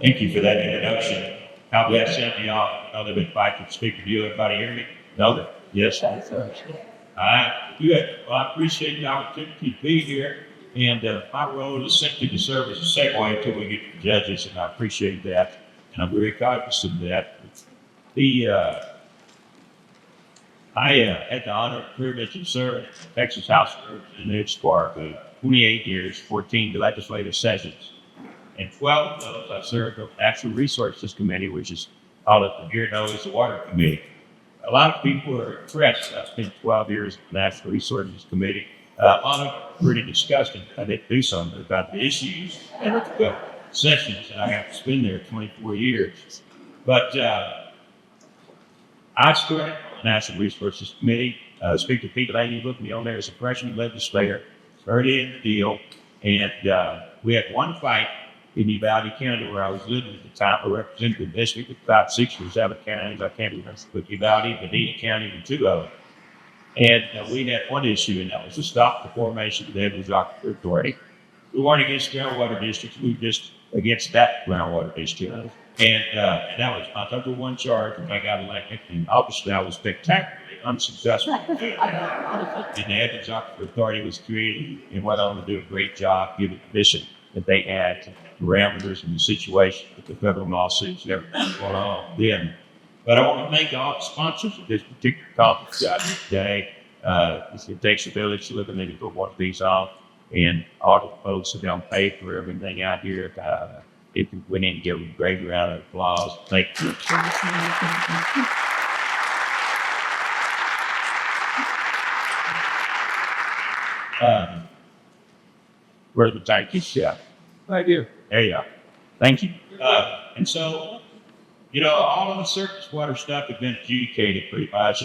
Thank you for that introduction. How did that sound to y'all? I know they've been fighting to speak to you. Everybody hear me? No? Yes? All right. Good. Well, I appreciate the opportunity to be here. And my role is simply to serve as a segue until we get to the judges, and I appreciate that. And I'm very cognizant of that. I had the honor and privilege of serving the Texas House of Representatives for 28 years, 14 legislative sessions. And 12 of those I served on the Natural Resources Committee, which is called the here known as the Water Committee. A lot of people are impressed. I spent 12 years on the Natural Resources Committee. A lot of pretty disgusting. I didn't do something about the issues and the sessions. I have to spend there 24 years. But I started on the Natural Resources Committee. Speaker Pete Laney looked me on there as a freshman legislator, early in the deal, and we had one fight in Uvalde County where I was living at the time. I represented the district with about 6 or 7 counties. I can't remember, but Uvalde, Medina County, and 2 of them. And we had one issue, and that was to stop the formation of the Edwards Aquifer Authority. We weren't against groundwater districts. We were just against that groundwater district. And that was my number one charge when I got elected. And obviously, I was spectacularly unsuccessful. And the Edwards Aquifer Authority was created and went on to do a great job given the mission that they had, parameters and the situation with the federal lawsuits and everything going on then. But I want to thank all the sponsors of this particular conference today. It takes a village to live and to put one of these off. And all the folks that don't pay for everything out here, if we need to give them a great round of applause. Thank you. Where's the thank you? Yeah. Right here. There you are. Thank you. And so, all of the surface water stuff had been adjudicated pretty much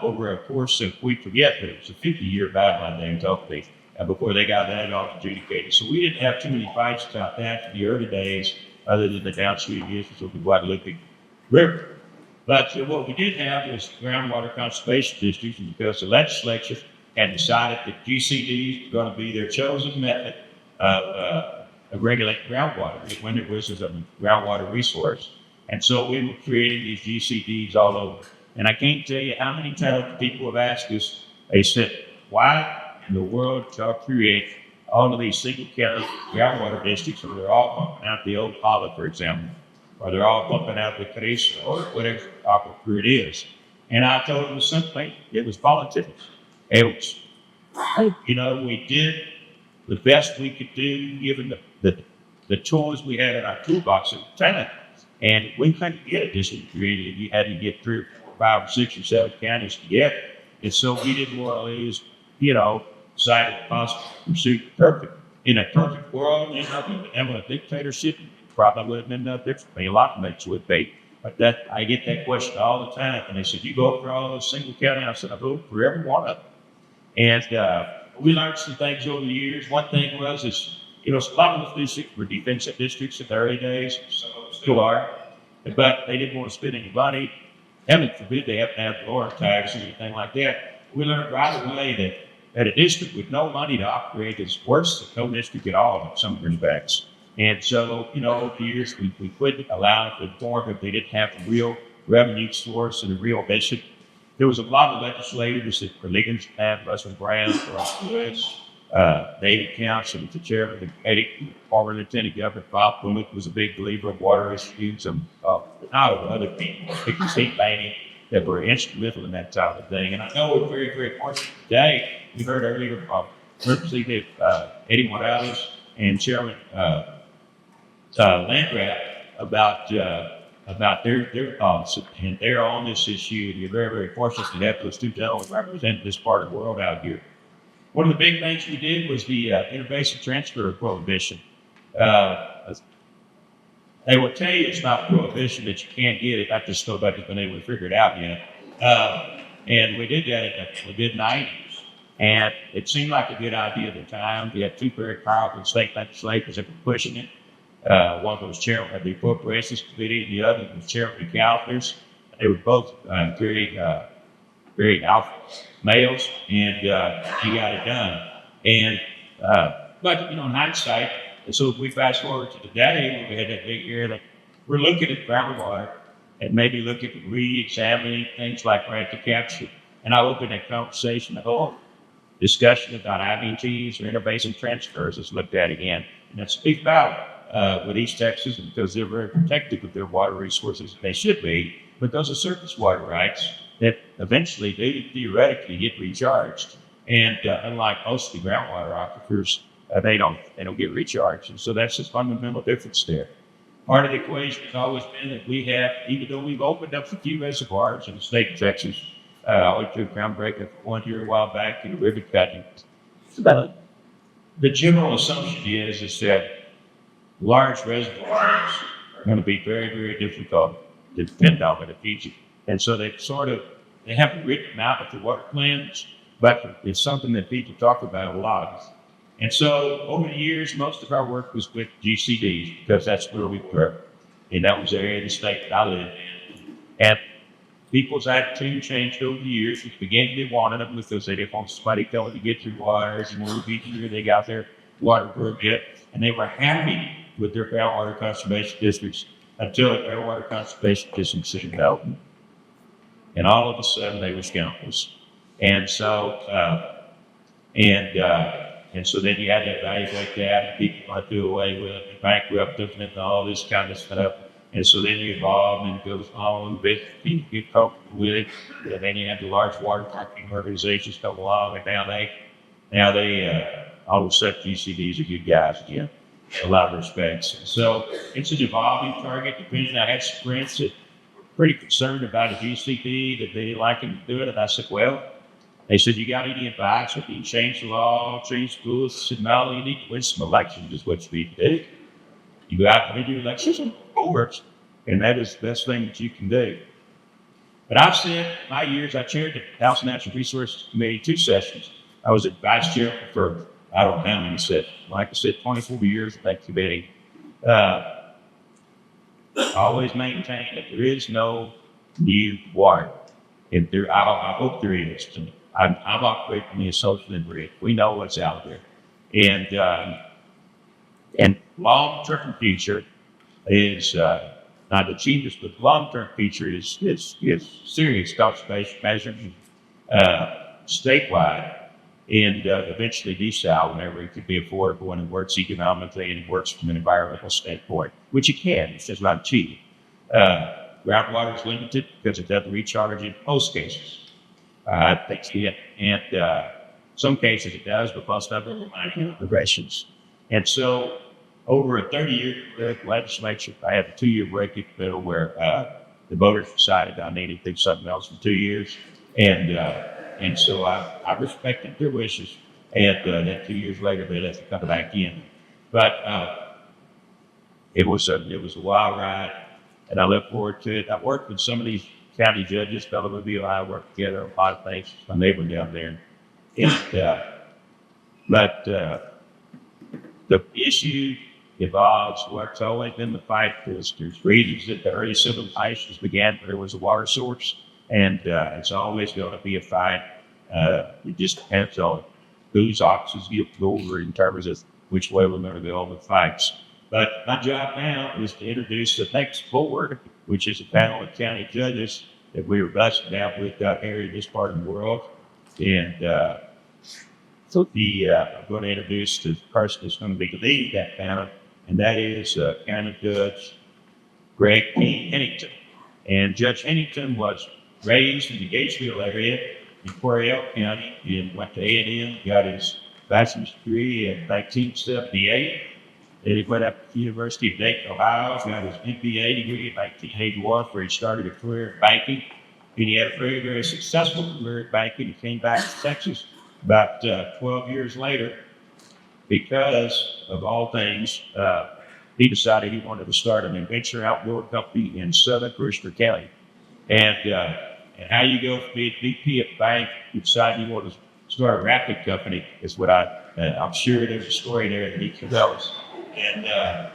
over a course of, we forget that it was a 50-year battle, I think, hopefully, before they got that all adjudicated. So we didn't have too many fights about that in the early days, other than the downstream issues of the Guadalupe River. But what we did have was groundwater conservation districts, because the legislature had decided that GCDs were going to be their chosen method of regulating groundwater when it was as a groundwater resource. And so we were creating these GCDs all over. And I can't tell you how many times people have asked us, they said, why in the world did y'all create all of these single county groundwater districts where they're all pumping out the old Olive, for example, or they're all pumping out the Teresa or whatever aquifer it is. And I told them simply, it was politics. It was, we did the best we could do given the tools we had in our toolbox at the time. And we couldn't get a district created. You had to get 3 or 4, 5 or 6 or 7 counties together. And so we did more or less, decided possible to pursue perfect. In a perfect world, having a dictatorship probably would have been different. A lot of things would be. But I get that question all the time. And they said, you vote for all those single counties? I said, I vote for every one of them. And we learned some things over the years. One thing was, a lot of those districts were defensive districts in the early days. Some of them still are. But they didn't want to spend any money. Heaven forbid they have to have lower tax or anything like that. We learned right away that a district with no money to operate is worse than no district at all in some respects. And so, over the years, we couldn't allow it to form if they didn't have a real revenue source and a real mission. There was a lot of legislators that were leaders at Russell Brown, David Council, the chairman of the committee, former Lieutenant Governor Bob Bullock was a big believer of water issues, and not of other people, like State Laney, that were instrumental in that type of thing. And I know we're very, very fortunate today. We heard earlier from Representative Eddie Morales and Chairman Landgraf about their thoughts, and they're on this issue. And you're very, very fortunate to have those 2 gentlemen represent this part of the world out here. One of the big things we did was the interbasin transfer prohibition. They will tell you it's not prohibition, that you can't get it. I just nobody's been able to figure it out yet. And we did that in the mid-90s. And it seemed like a good idea at the time. We had 2 very powerful state legislators that were pushing it. One of them was chairman of the Appropriations Committee, and the other was chairman of the Calendars. They were both very alpha males, and he got it done. And but in hindsight, so if we fast forward to today, when we had that big area we're looking at groundwater and maybe looking at re-examining things like right to capture. And I open that conversation, the whole discussion about IBTs or interbasin transfers is looked at again. And that's a big battle with East Texas because they're very protective of their water resources. They should be, but those are surface water rights that eventually do theoretically get recharged. And unlike most of the groundwater aquifers, they don't get recharged. And so that's the fundamental difference there. Part of the equation has always been that we have, even though we've opened up a few reservoirs in the state of Texas, I went to a groundbreaking one here a while back in the river cutting. The general assumption is that large reservoirs are going to be very, very difficult to depend on in the future. And so they haven't written them out with the water plans, but it's something that people talk about a lot. And so over the years, most of our work was with GCDs because that's where we were. And that was the area of the state that I lived in. And people's attitude changed over the years. They began to want them because they didn't want somebody telling them to get their wires and where each year they got their water permit. And they were happy with their groundwater conservation districts until the groundwater conservation districts didn't open. And all of a sudden they were scoundrels. And so then you had to evaluate that, and people might do away with it, bankrupt them, and all this kind of stuff. And so then you evolve and it goes on a bit, people get comfortable with it. And then you have the large water marketing organizations come along, and now they all of a sudden GCDs are good guys again, a lot of respects. So it's an evolving target, depending. I had some friends that were pretty concerned about a GCD, that they didn't like him to do it, and I said, well, they said, you got any advice? If you change the law, change the rules? I said, no, you need to win some elections is what you need to do. You go out and do elections and works, and that is the best thing that you can do. But I've said my years, I chaired the House Natural Resources Committee 2 sessions. I was a vice chair for, I don't know how many sessions. Like I said, 24 years of that committee. I always maintain that there is no new water. If there, I hope there is. I'm operating from the assumption that we know what's out there. And long-term future is not the cheapest, but long-term future is serious conservation measures statewide and eventually desal whenever it could be affordable and it works economically and it works from an environmental standpoint, which it can. It's just not cheap. Groundwater is limited because it doesn't recharge in most cases. I think it, and some cases it does, but most of them are regressions. And so over a 30-year legislature, I had a 2-year break in the middle where the voters decided I needed to do something else for 2 years. And so I respected their wishes. And then 2 years later, they let me come back in. But it was a wild ride, and I look forward to it. I worked with some of these county judges, Mobile, I worked together on a lot of things. My neighbor down there. But the issue evolves. What's always been the fight is there's reasons that the early civilizations began where there was a water source, and it's always going to be a fight. It just depends on whose oxes get over in terms of which way we're going to go with fights. But my job now is to introduce the next board, which is a panel of county judges that we were blessed down with out here in this part of the world. And I'm going to introduce the person that's going to be leading that panel, and that is County Judge Greg Hennington. And Judge Hennington was raised in the Gatesville area in Quarriel County and went to A&M, got his bachelor's degree in 1978. Then he went up to the University of Dayton, Ohio, got his MBA degree in 1981, where he started a career in banking. And he had a very, very successful career in banking. He came back to Texas about 12 years later because, of all things, he decided he wanted to start an adventure outdoor company in southern Brewster County. And how you go from being VP at the bank, you decide you want to start a rapid company is what I'm sure there's a story there that he can tell us. And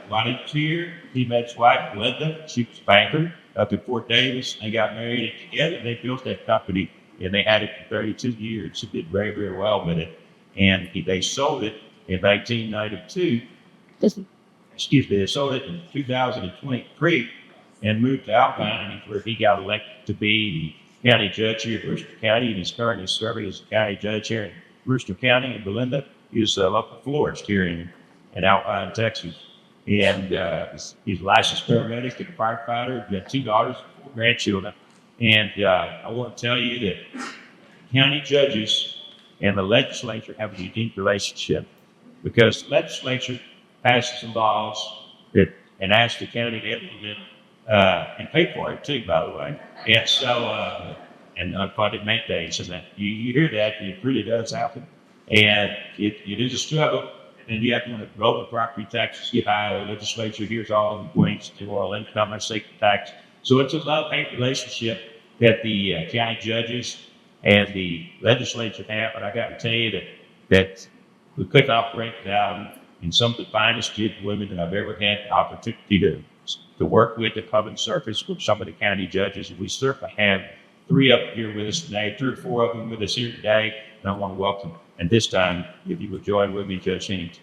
while he was here, he met his wife, Linda. She was a banker up in Fort Davis. They got married, and together they built that company, and they had it for 32 years. He did very, very well with it. And they sold it in 1992. They sold it in 2023 and moved to Alpine, where he got elected to be the county judge here in Brewster County, and he's currently serving as the county judge here in Brewster County. And Belinda is a local florist here in Alpine, Texas. And he's a licensed paramedic and firefighter. He's got 2 daughters, 4 grandchildren. And I want to tell you that county judges and the legislature have a unique relationship, because the legislature passes the laws that and asks the county to implement and pay for it too, by the way. And so, and on project mandates, and that you hear that, it really does happen. And it is a struggle. And you have to roll the property taxes get high. The legislature hears all the complaints to oil income and state tax. So it's a love-hate relationship that the county judges and the legislature have. But I got to tell you that we couldn't operate without and some of the finest men and women that I've ever had the opportunity to work with the public service with some of the county judges. And we certainly have 3 up here with us today, 3 or 4 of them with us here today. And I want to welcome, and this time, if you would join with me, Judge Haynes.